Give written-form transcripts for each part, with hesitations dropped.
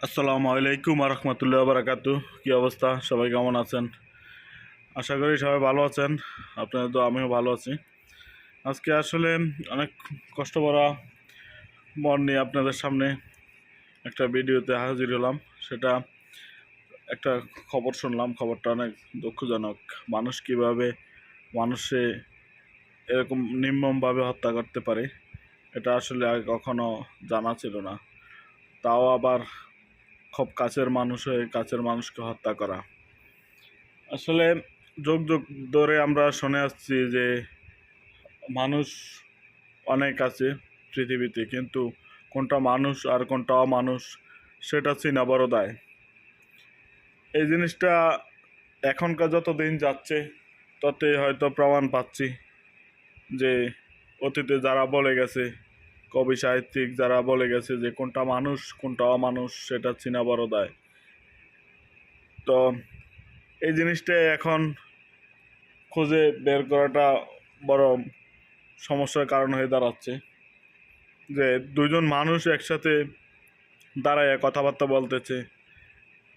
আসসালামু আলাইকুম রহমতুল্লাহ বারাকাতু। কী অবস্থা, সবাই কেমন আছেন? আশা করি সবাই ভালো আছেন। আপনাদের তো আমিও ভালো আছি। আজকে আসলে অনেক কষ্ট করা মন নিয়ে আপনাদের সামনে একটা ভিডিওতে হাজির হলাম। সেটা একটা খবর শুনলাম, খবরটা অনেক দুঃখজনক। মানুষ কিভাবে মানুষে এরকম নির্মমভাবে হত্যা করতে পারে, এটা আসলে আগে কখনো জানা ছিল না। তাও আবার খুব কাছের মানুষ হয়ে কাছের মানুষকে হত্যা করা। আসলে যুগ যুগ ধরে আমরা শুনে আসছি যে মানুষ অনেক আছে পৃথিবীতে, কিন্তু কোনটা মানুষ আর কোনটা অমানুষ সেটা চিনা বড় দায়। এই জিনিসটা এখনকার যত দিন যাচ্ছে ততই হয়তো প্রমাণ পাচ্ছি যে অতীতে যারা বলে গেছে, কবি সাহিত্যিক যারা বলে গেছে যে কোনটা মানুষ কোনটা অমানুষ সেটা চিনা বড় দায়। তো এই জিনিসটা এখন খুঁজে বের করাটা বড় সমস্যার কারণ হয়ে দাঁড়াচ্ছে। যে দুজন মানুষ একসাথে দাঁড়ায় কথাবার্তা বলতেছে,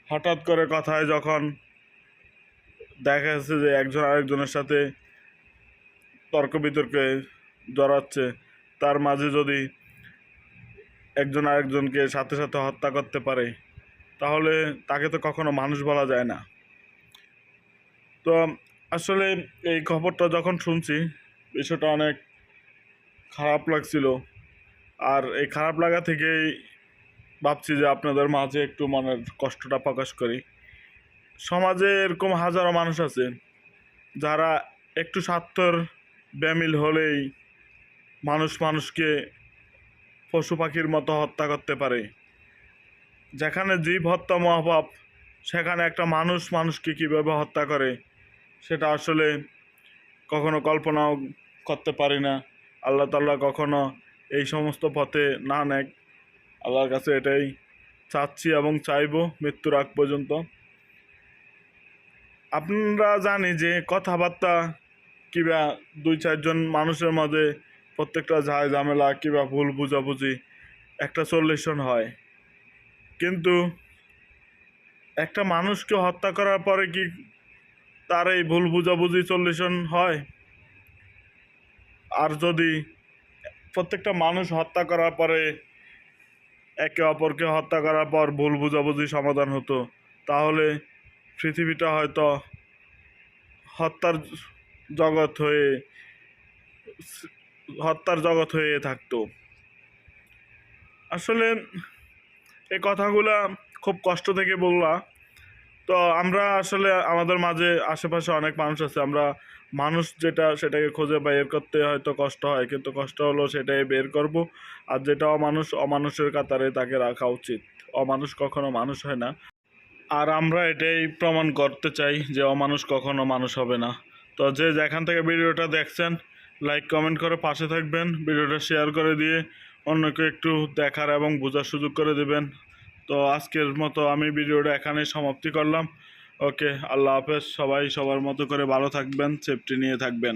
হঠাৎ করে কথায় যখন দেখা যাচ্ছে যে একজন আরেকজনের সাথে তর্ক বিতর্কে জড়াচ্ছে, তার মাঝে যদি একজন আরেকজনকে সাথে সাথে হত্যা করতে পারে, তাহলে তাকে তো কখনো মানুষ বলা যায় না। তো আসলে এই খবরটা যখন শুনছি, বিষয়টা অনেক খারাপ লাগছিল। আর এই খারাপ লাগা থেকেই ভাবছি যে আপনাদের মাঝে একটু মনের কষ্টটা প্রকাশ করি। সমাজে এরকম হাজারো মানুষ আছে যারা একটু স্বার্থর ব্যামিল হলেই মানুষকে পশু পাখির মতো হত্যা করতে পারে। যেখানে জীব হত্যা মহাপাপ, সেখানে একটা মানুষকে কীভাবে হত্যা করে সেটা আসলে কখনো কল্পনাও করতে পারি না। আল্লাহ তাআলা কখনো এই সমস্ত পথে না নেয়। আল্লাহর কাছে এটাই চাচ্ছি এবং চাইব মৃত্যুর আগ পর্যন্ত। আপনারা জানি যে কথাবার্তা কিবা দুই চারজন মানুষের মাঝে প্রত্যেকটা ঝামেলা কিবা ভুল বুঝাবুঝি একটা সলিউশন হয়, কিন্তু একটা মানুষকে হত্যা করার পরে কি তার এই ভুল বুঝাবুঝি সলিউশন হয়? আর যদি প্রত্যেকটা মানুষ হত্যা করার পরে একে অপরকে হত্যা করার পর ভুল বুঝাবুঝি সমাধান হতো, তাহলে পৃথিবীটা হয়তো হত্যার জগৎ হয়ে থাকতো। আসলে এই কথাগুলা খুব কষ্ট থেকে বললা। তো আমরা আসলে আমাদের মাঝে আশেপাশে অনেক মানুষ আছে, আমরা মানুষ যেটা সেটাকে খুঁজে বের করতে হয়তো কষ্ট হয়, কিন্তু কষ্ট হলো সেটাই বের করব। আর যেটা অমানুষের কাতারে তাকে রাখা উচিত। অমানুষ কখনো মানুষ হয় না। আর আমরা এটাই প্রমাণ করতে চাই যে অমানুষ কখনো মানুষ হবে না। তো যে যেখান থেকে ভিডিওটা দেখছেন, লাইক কমেন্ট করে পাশে থাকবেন, ভিডিওটা শেয়ার করে দিয়ে অন্যকে একটু দেখার এবং বোঝার সুযোগ করে দেবেন। তো আজকের মতো আমি ভিডিওটা এখানেই সমাপ্তি করলাম। ওকে, আল্লাহ হাফেজ। সবাই সবার মতো করে ভালো থাকবেন, সেফটি নিয়ে থাকবেন।